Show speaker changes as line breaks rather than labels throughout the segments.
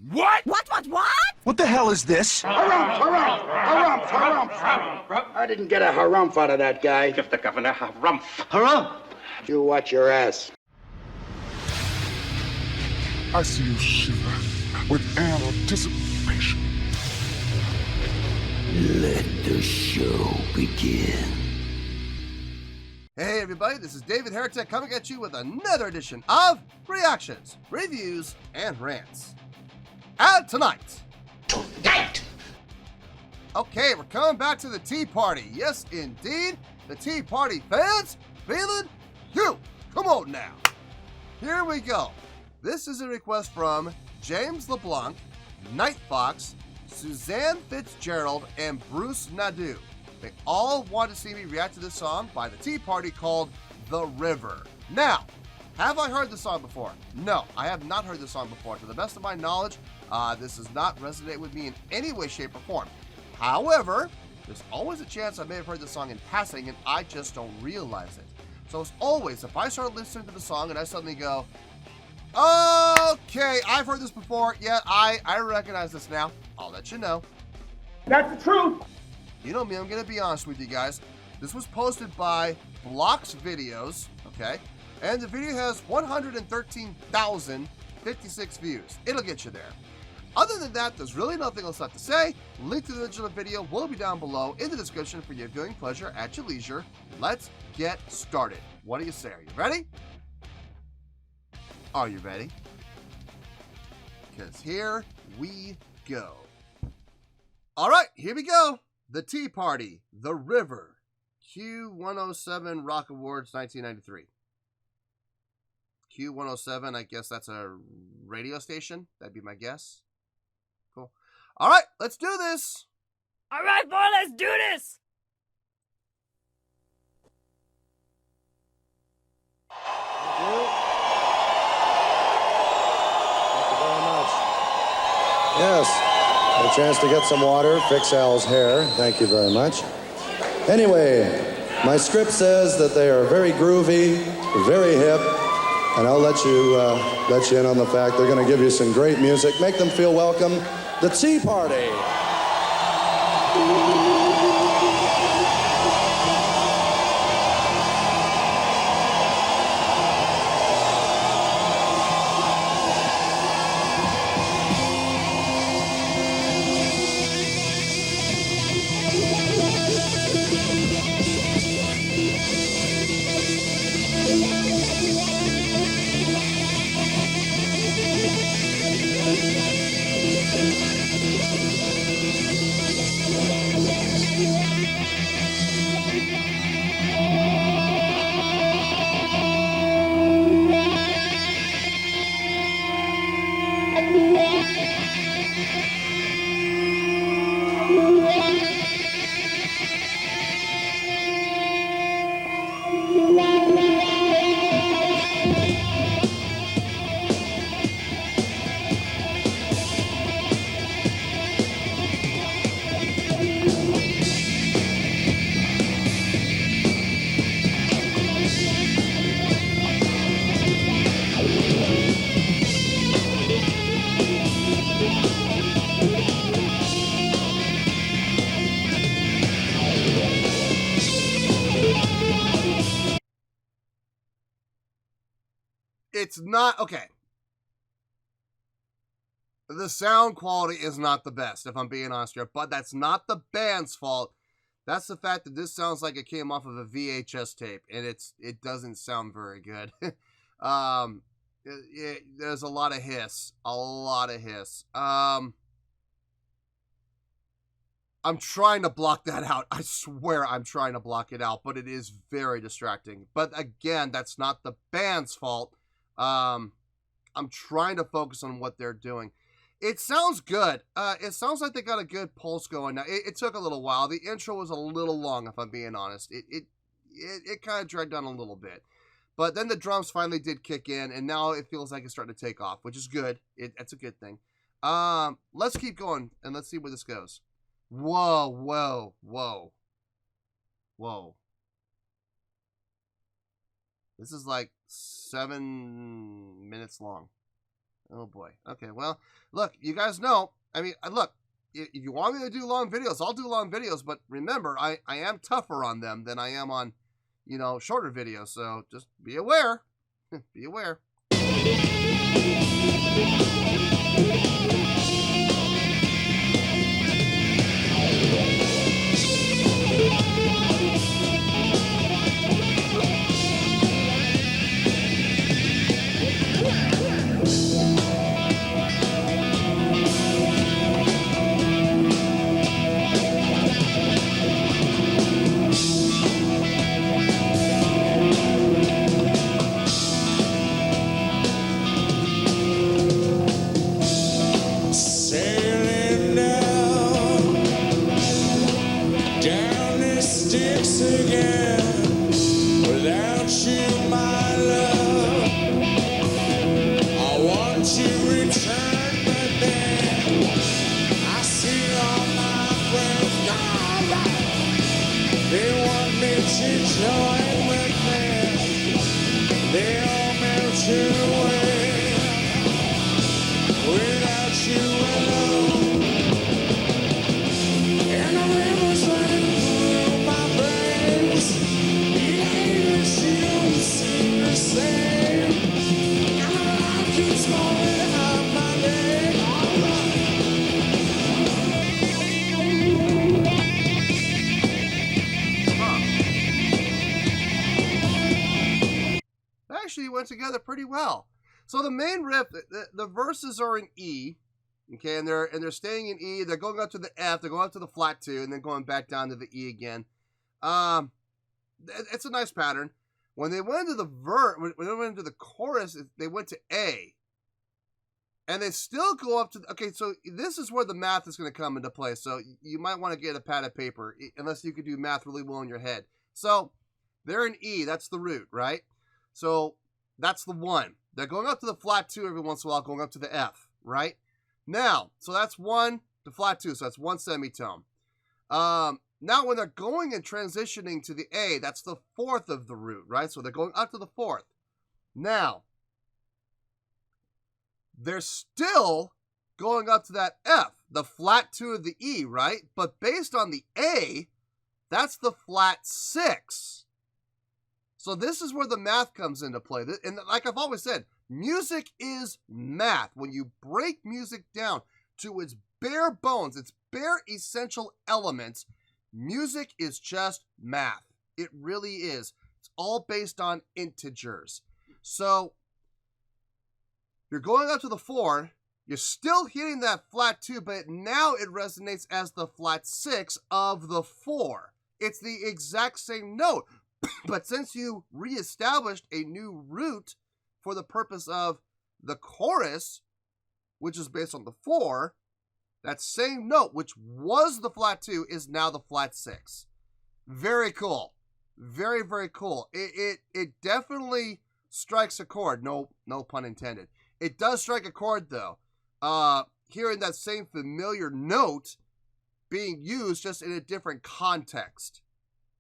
What?
What?
What the hell is this?
Harumph. I didn't get a harumph out of that guy.
Give the governor harumph.
Harumph!
You watch your ass.
I see you shiver with anticipation.
Let the show begin.
Hey everybody, this is David Heretic coming at you with another edition of Reactions, Reviews, and Rants. And tonight. Okay, we're coming back to the Tea Party. Yes, indeed. The Tea Party fans feeling you. Come on now. Here we go. This is a request from James LeBlanc, Nightfox, Suzanne Fitzgerald, and Bruce Nadeau. They all want to see me react to this song by the Tea Party called The River. Now, have I heard this song before? No, I have not heard this song before. To the best of my knowledge, this does not resonate with me in any way, shape, or form. However, there's always a chance I may have heard this song in passing and I just don't realize it. So as always, if I start listening to the song and I suddenly go, okay, I've heard this before, yeah, I recognize this now, I'll let you know.
That's the truth.
You know me, I'm gonna be honest with you guys. This was posted by Blocks Videos, okay? And the video has 113,056 views. It'll get you there. Other than that, there's really nothing else left to say. Link to the original video will be down below in the description for your viewing pleasure at your leisure. Let's get started. What do you say? Are you ready? Are you ready? Because here we go. All right, here we go. The Tea Party, The River, Q107 Rock Awards 1993. Q107, I guess that's a radio station. That'd be my guess. Cool. All right, let's do this.
All right, boy, let's do this.
Yes, a chance to get some water, fix Al's hair. Thank you very much. Anyway, my script says that they are very groovy, very hip, and I'll let you in on the fact they're going to give you some great music. Make them feel welcome. The Tea Party.
It's not, okay. The sound quality is not the best, if I'm being honest here, but that's not the band's fault. That's the fact that this sounds like it came off of a VHS tape, and it doesn't sound very good. There's a lot of hiss. I'm trying to block that out. I swear I'm trying to block it out, but it is very distracting. But again, that's not the band's fault. I'm trying to focus on what they're doing. It sounds good. It sounds like they got a good pulse going now. It took a little while. The intro was a little long, if I'm being honest. It kind of dragged on a little bit. But then the drums finally did kick in, and now it feels like it's starting to take off, which is good. That's a good thing. Let's keep going, and let's see where this goes. Whoa, whoa, whoa. Whoa. This is like 7 minutes long. Oh boy. Okay, well, look, you guys know, I mean, look, if you want me to do long videos, I'll do long videos, but remember, I am tougher on them than I am on, you know, shorter videos, so just be aware. Be aware.
Sailing down the sticks again, without you, my love. I want to return, but then I see all my friends gone. They want me to join with them. They all melt away without you alone. And the river's running through my veins. The English you seem the same. And my life keeps going out my name.
Actually went together pretty well. So the main riff, the verses are in E, okay, and they're staying in E. They're going up to the F. They're going up to the flat 2, and then going back down to the E again. It's a nice pattern. When they went into when they went into the chorus, they went to A, and they still go up to. Okay, so this is where the math is going to come into play. So you might want to get a pad of paper, unless you could do math really well in your head. So they're in E. That's the root, right? So that's the 1. They're going up to the flat 2 every once in a while, going up to the F, right? Now, so that's 1 to flat 2, so that's 1 semitone. Now, when they're going and transitioning to the A, that's the 4th of the root, right? So they're going up to the 4th. Now, they're still going up to that F, the flat 2 of the E, right? But based on the A, that's the flat 6. So this is where the math comes into play. And like I've always said, music is math. When you break music down to its bare bones, its bare essential elements, music is just math. It really is. It's all based on integers. So you're going up to the 4, you're still hitting that flat 2, but now it resonates as the flat 6 of the 4. It's the exact same note. But since you reestablished a new root for the purpose of the chorus, which is based on the 4, that same note, which was the flat 2, is now the flat 6. Very cool. Very, very cool. It definitely strikes a chord. No pun intended. It does strike a chord, though. Hearing that same familiar note being used just in a different context.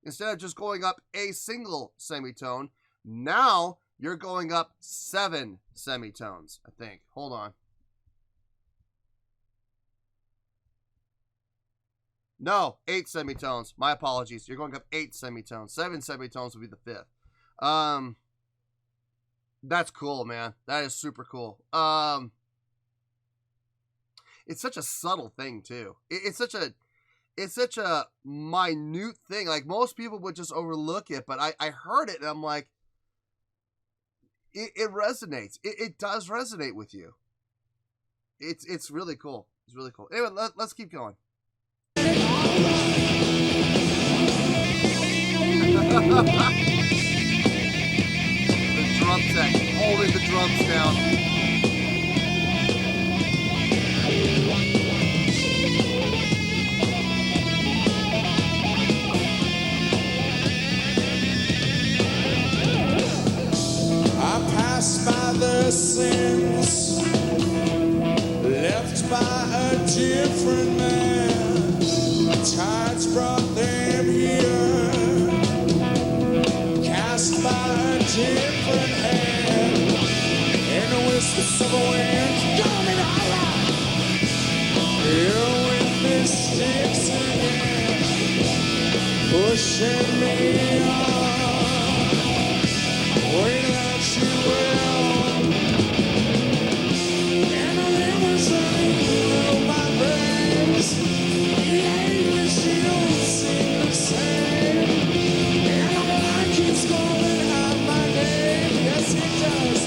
Instead of just going up a single semitone, now you're going up 7 semitones, I think. Hold on. No, 8 semitones. My apologies. You're going up 8 semitones. 7 semitones would be the 5th. That's cool, man. That is super cool. It's such a subtle thing, too. It's such a minute thing. Like, most people would just overlook it, but I heard it and I'm like, it resonates. It does resonate with you. It's really cool. It's really cool. Anyway, let's keep going. The drum tech holding the drums down.
By the sins left by a different man, tides brought them here, cast by a different hand, in the whispers of a wind. Here with the sticks again, pushing me on. Way that you will, and the rivers running through my veins. The English don't seem the same, and the light keeps calling out my name. Yes, it does.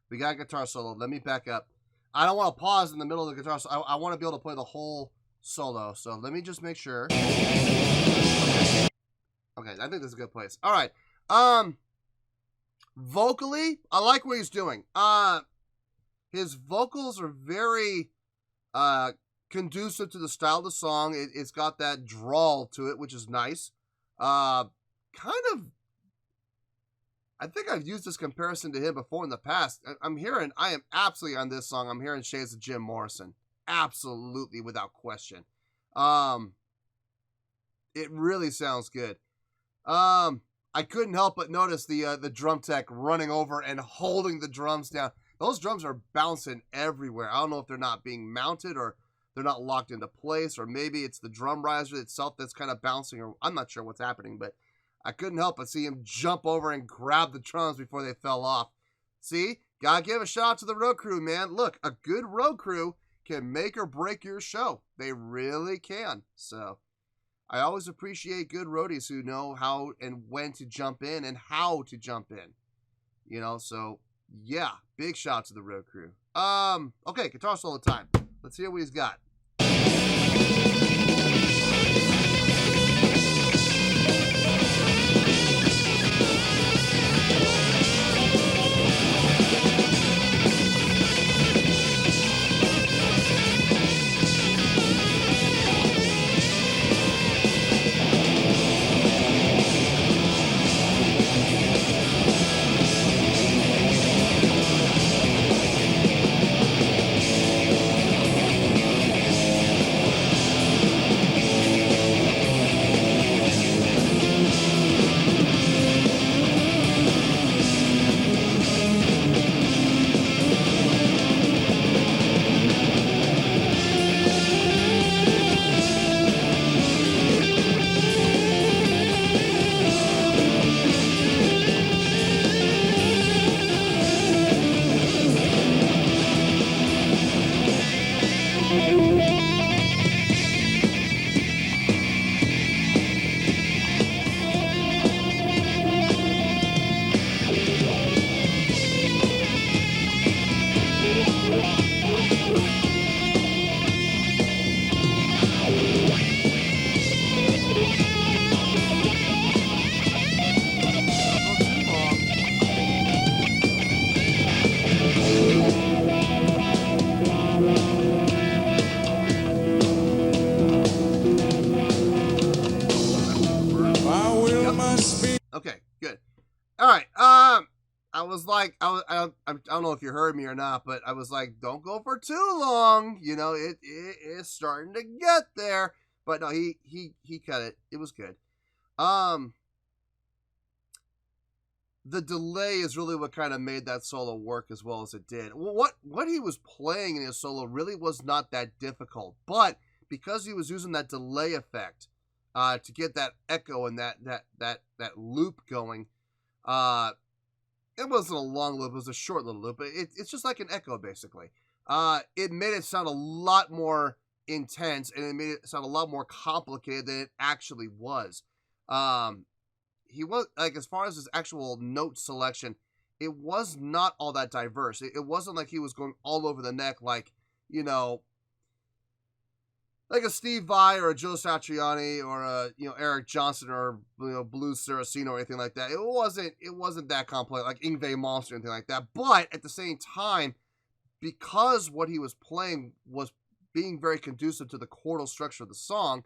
We got a guitar solo. Let me back up. I don't want to pause in the middle of the guitar solo. I want to be able to play the whole solo. So let me just make sure. Okay, I think this is a good place. All right. Vocally, I like what he's doing. His vocals are very conducive to the style of the song. It's got that drawl to it, which is nice. Kind of, I think I've used this comparison to him before in the past. I am absolutely on this song. I'm hearing shades of Jim Morrison. Absolutely, without question. It really sounds good. I couldn't help but notice the drum tech running over and holding the drums down. Those drums are bouncing everywhere. I don't know if they're not being mounted or they're not locked into place, or maybe it's the drum riser itself that's kind of bouncing, or I'm not sure what's happening, but I couldn't help but see him jump over and grab the drums before they fell off. See? Gotta give a shout out to the road crew, man. Look, a good road crew can make or break your show. They really can. So, I always appreciate good roadies who know how and when to jump in and how to jump in. You know, so, yeah. Big shout out to the road crew. Okay, guitar solo time. Let's hear what he's got. Okay, good. All right. I was like, I don't know if you heard me or not, but I was like, don't go for too long. You know, it is starting to get there. But no, he cut it. It was good. The delay is really what kind of made that solo work as well as it did. What he was playing in his solo really was not that difficult, but because he was using that delay effect to get that echo and that loop going, it wasn't a long loop, it was a short little loop, but it's just like an echo basically. It made it sound a lot more intense, and it made it sound a lot more complicated than it actually was. He was, like, as far as his actual note selection, it was not all that diverse. It wasn't like he was going all over the neck like, you know, like a Steve Vai or a Joe Satriani or a, you know, Eric Johnson or, you know, Blues Saraceno or anything like that. It wasn't that complex, like Yngwie Malmsteen or anything like that. But at the same time, because what he was playing was being very conducive to the chordal structure of the song,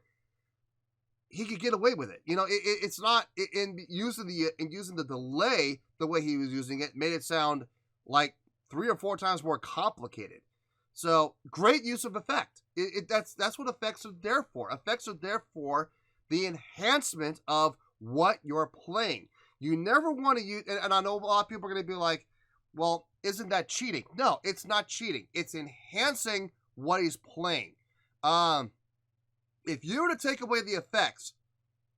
he could get away with it. You know, it's not in using the delay the way he was using it made it sound like 3 or 4 times more complicated. So great use of effect. That's what effects are there for. Effects are there for the enhancement of what you're playing. You never want to use, and I know a lot of people are going to be like, well, isn't that cheating? No, it's not cheating. It's enhancing what he's playing. If you were to take away the effects,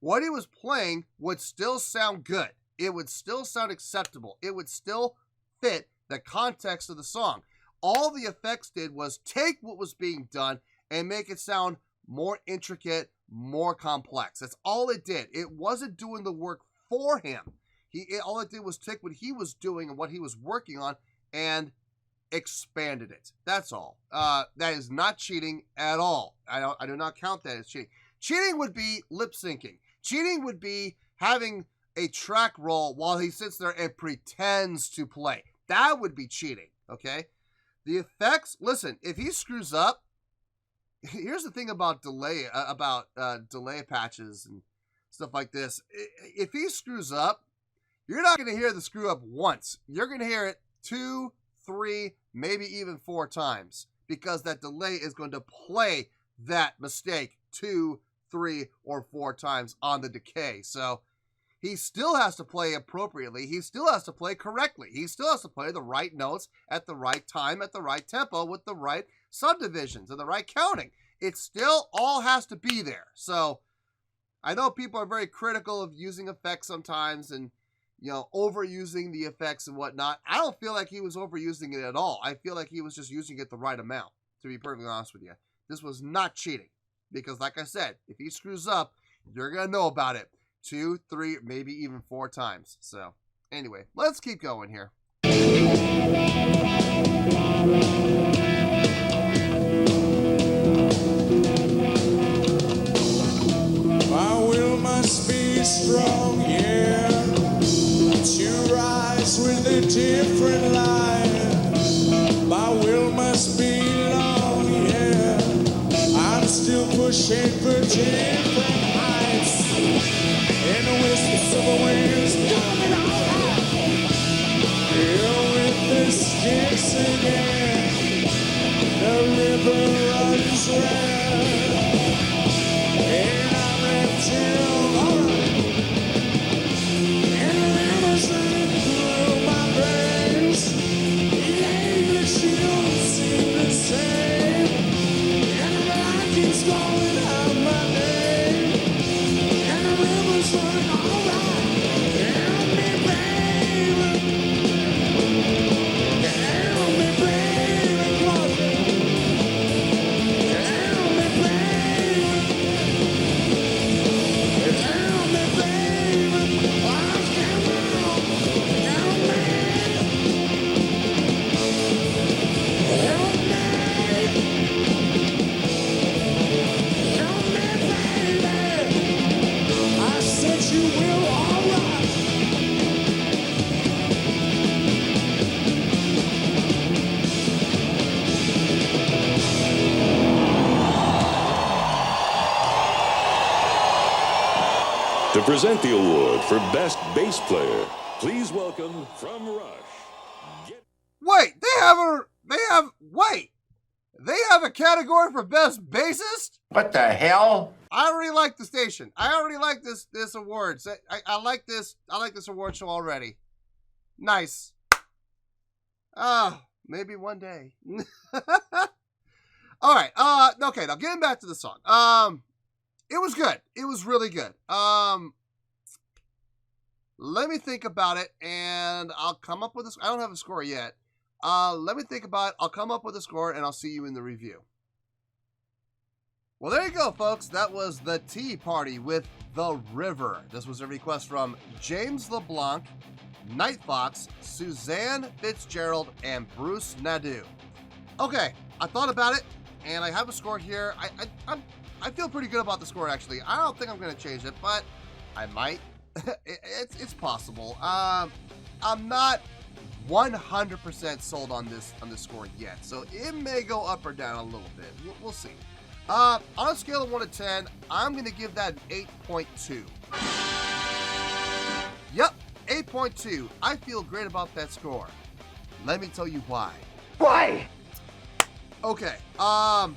what he was playing would still sound good. It would still sound acceptable. It would still fit the context of the song. All the effects did was take what was being done and make it sound more intricate, more complex. That's all it did. It wasn't doing the work for him. All it did was take what he was doing and what he was working on and expanded it. That's all. That is not cheating at all. I do not count that as cheating. Cheating would be lip syncing. Cheating would be having a track roll while he sits there and pretends to play. That would be cheating, okay? The effects, listen, if he screws up, here's the thing about delay patches and stuff like this. If he screws up, you're not going to hear the screw up once. You're going to hear it 2, 3, maybe even 4 times, because that delay is going to play that mistake 2, 3, or 4 times on the decay. So he still has to play appropriately. He still has to play correctly. He still has to play the right notes at the right time, at the right tempo, with the right subdivisions and the right counting. It still all has to be there. So I know people are very critical of using effects sometimes and, you know, overusing the effects and whatnot. I don't feel like he was overusing it at all. I feel like he was just using it the right amount, to be perfectly honest with you. This was not cheating because, like I said, if he screws up, you're going to know about it 2, 3, maybe even 4 times. So anyway, let's keep going here.
My will must be strong, yeah, to rise with a different light. My will must be long, yeah, I'm still pushing for different heights. In the whispers of the winds coming out, here with the sticks again, the river runs red. And I'm left till alright. And the rivers running through my veins. The English don't seem the same. And the light keeps calling out my name. And the rivers running alright. Help me, baby. Help me, baby. Help me,
To present the award for Best Bass Player, please welcome from Rush.
Wait, they have a category for Best Bassist?
What the hell?
I already like the station. I already like this award. I like this award show already. Nice. Maybe one day. All right. Okay, now getting back to the song. It was good. It was really good. Let me think about it, and I'll come up with this. I don't have a score yet. Let me think about it. I'll come up with a score, and I'll see you in the review. Well, there you go, folks. That was The Tea Party with The River. This was a request from James LeBlanc, Nightfox, Suzanne Fitzgerald, and Bruce Nadeau. Okay, I thought about it, and I have a score here. I feel pretty good about the score, actually. I don't think I'm going to change it, but I might. It's possible. I'm not 100% sold on this score yet. So it may go up or down a little bit. We'll see. On a scale of 1 to 10, I'm going to give that an 8.2. Yep, 8.2. I feel great about that score. Let me tell you why.
Why?
Okay, the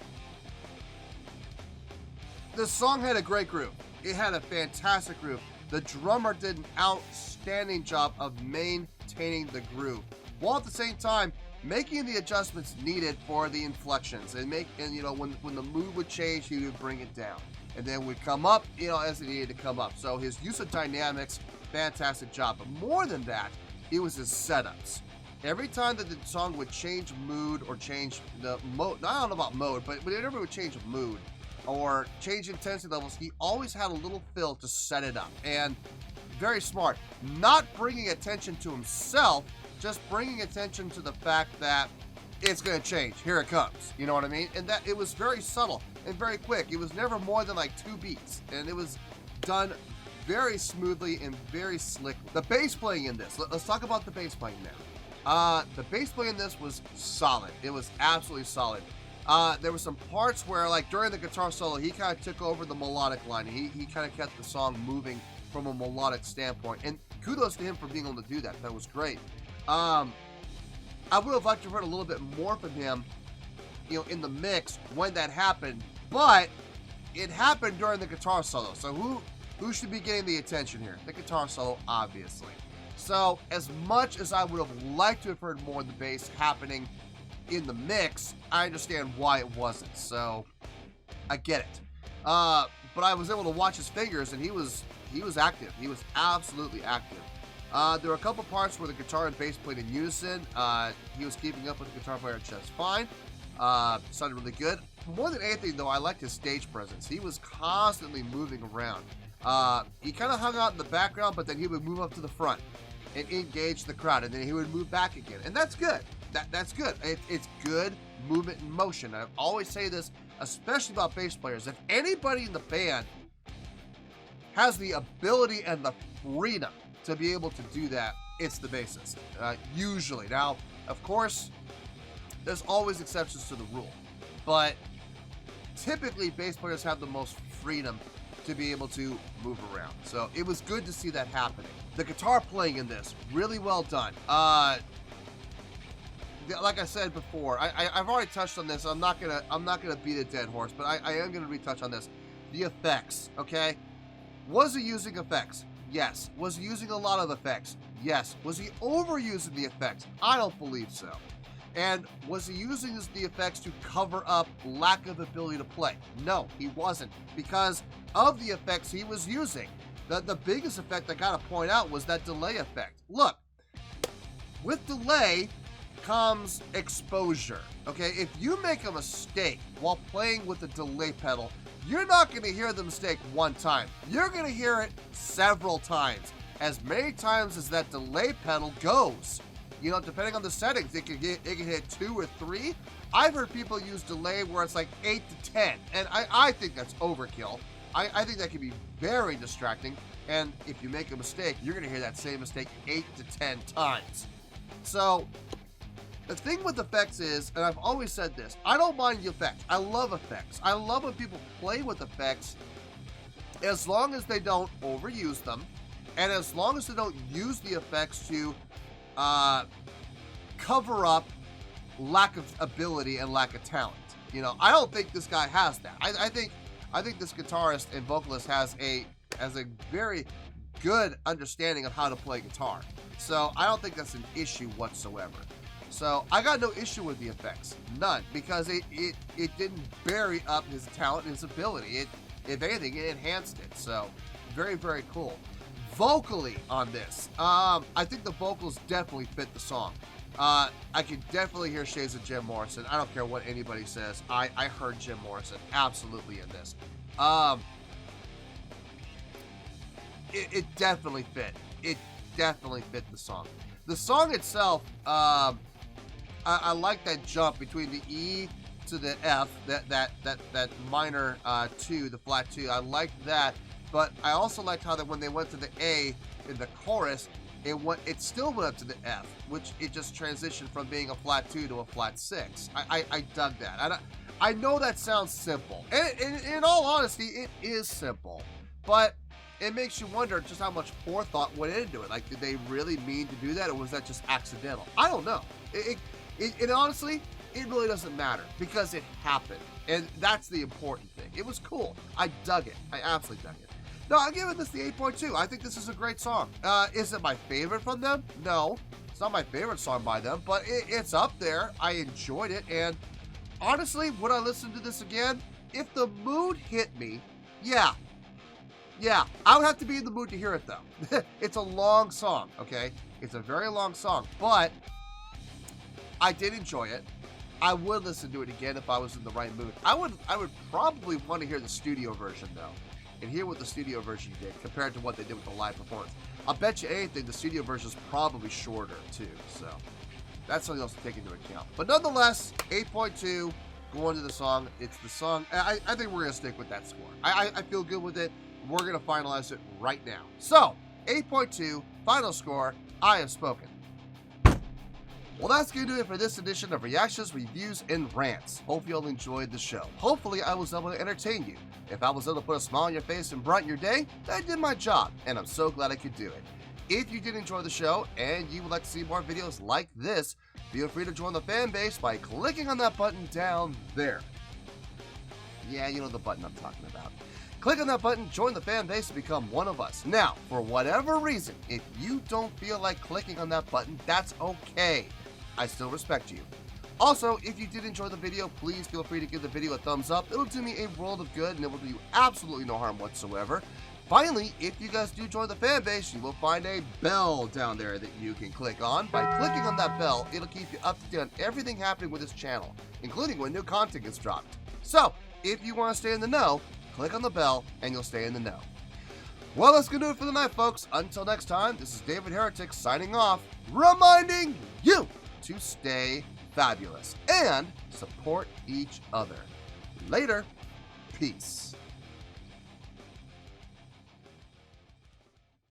song had a great groove. It had a fantastic groove. The drummer did an outstanding job of maintaining the groove, while at the same time making the adjustments needed for the inflections and you know, when the mood would change, he would bring it down, and then would come up, you know, as it needed to come up. So his use of dynamics, fantastic job. But more than that, it was his setups. Every time that the song would change mood or change the mode, I don't know about mode, but whenever it would change mood or change intensity levels, he always had a little fill to set it up. And very smart. Not bringing attention to himself, just bringing attention to the fact that it's going to change. Here it comes. You know what I mean? And that it was very subtle and very quick. It was never more than like 2 beats. And it was done very smoothly and very slick. The bass playing in this. Let's talk about the bass playing now. The bass playing in this was solid. It was absolutely solid. There were some parts where, like, during the guitar solo, he kind of took over the melodic line. He kind of kept the song moving from a melodic standpoint. And kudos to him for being able to do that. That was great. I would have liked to have heard a little bit more from him, you know, in the mix when that happened. But it happened during the guitar solo. So who should be getting the attention here? The guitar solo, obviously. So as much as I would have liked to have heard more of the bass happening in the mix, I understand why it wasn't. So I get it. But I was able to watch his fingers, and he was active. He was absolutely active. There were a couple parts where the guitar and bass played in unison. He was keeping up with the guitar player just fine. Sounded really good. More than anything, though, I liked his stage presence. He was constantly moving around. He kind of hung out in the background, but then he would move up to the front and engage the crowd, and then he would move back again. And that's good. That's good. It's good movement and motion. I always say this, especially about bass players. If anybody in the band has the ability and the freedom to be able to do that, it's the bassist, usually. Now, of course, there's always exceptions to the rule, but typically bass players have the most freedom to be able to move around. So it was good to see that happening. The guitar playing in this, really well done. Like I said before, I've already touched on this. I'm not gonna beat a dead horse, but I am gonna retouch on this. The effects, okay? Was he using effects? Yes. Was he using a lot of effects? Yes. Was he overusing the effects? I don't believe so. And was he using the effects to cover up lack of ability to play? No, he wasn't, because of the effects he was using. The biggest effect I gotta point out was that delay effect. Look, with delay comes exposure, okay? If you make a mistake while playing with the delay pedal, you're not gonna hear the mistake one time. You're gonna hear it several times, as many times as that delay pedal goes. You know, depending on the settings, it can hit 2 or 3. I've heard people use delay where it's like 8 to 10, and I think that's overkill. I think that can be very distracting, and if you make a mistake, you're gonna hear that same mistake 8 to 10 times. So the thing with effects is, and I've always said this, I don't mind the effects. I love effects. I love when people play with effects, as long as they don't overuse them, and as long as they don't use the effects to cover up lack of ability and lack of talent. You know, I don't think this guy has that. I think this guitarist and vocalist has a very good understanding of how to play guitar. So I don't think that's an issue whatsoever. So I got no issue with the effects, none, because it didn't bury up his talent and his ability. If anything, it enhanced it. So very, very cool. Vocally on this, I think the vocals definitely fit the song. I can definitely hear shades of Jim Morrison. I don't care what anybody says. I heard Jim Morrison absolutely in this. It definitely fit. It definitely fit the song. The song itself, I like that jump between the E to the F, that minor 2, the flat 2. I liked that, but I also liked how that when they went to the A in the chorus, it still went up to the F, which it just transitioned from being a flat 2 to a flat 6. I dug that. I know that sounds simple, and in all honesty, it is simple, but it makes you wonder just how much forethought went into it. Like, did they really mean to do that, or was that just accidental? I don't know. It honestly, it really doesn't matter because it happened, and that's the important thing. It was cool. I dug it. I absolutely dug it. No, I'm giving this the 8.2. I think this is a great song. Is it my favorite from them? No, it's not my favorite song by them, but it's up there. I enjoyed it, and honestly, would I listen to this again? If the mood hit me, yeah, I would have to be in the mood to hear it though. It's a long song, okay? It's a very long song, but I did enjoy it. I would listen to it again if I was in the right mood. I would probably want to hear the studio version though, and hear what the studio version did compared to what they did with the live performance. I'll bet you anything the studio version is probably shorter too, so that's something else to take into account. But nonetheless, 8.2, going to the song. It's the song. I think we're going to stick with that score. I feel good with it. We're going to finalize it right now. So, 8.2, final score, I have spoken. Well, that's going to do it for this edition of Reactions, Reviews, and Rants. Hope you all enjoyed the show. Hopefully, I was able to entertain you. If I was able to put a smile on your face and brighten your day, I did my job, and I'm so glad I could do it. If you did enjoy the show and you would like to see more videos like this, feel free to join the fan base by clicking on that button down there. Yeah, you know the button I'm talking about. Click on that button, join the fan base, and become one of us. Now, for whatever reason, if you don't feel like clicking on that button, that's okay. I still respect you. Also, if you did enjoy the video, please feel free to give the video a thumbs up. It'll do me a world of good, and it will do you absolutely no harm whatsoever. Finally, if you guys do join the fan base, you will find a bell down there that you can click on. By clicking on that bell, it'll keep you up to date on everything happening with this channel, including when new content gets dropped. So, if you want to stay in the know, click on the bell and you'll stay in the know. Well, that's going to do it for the night, folks. Until next time, this is David Heretic signing off, reminding you to stay fabulous and support each other. Later. Peace.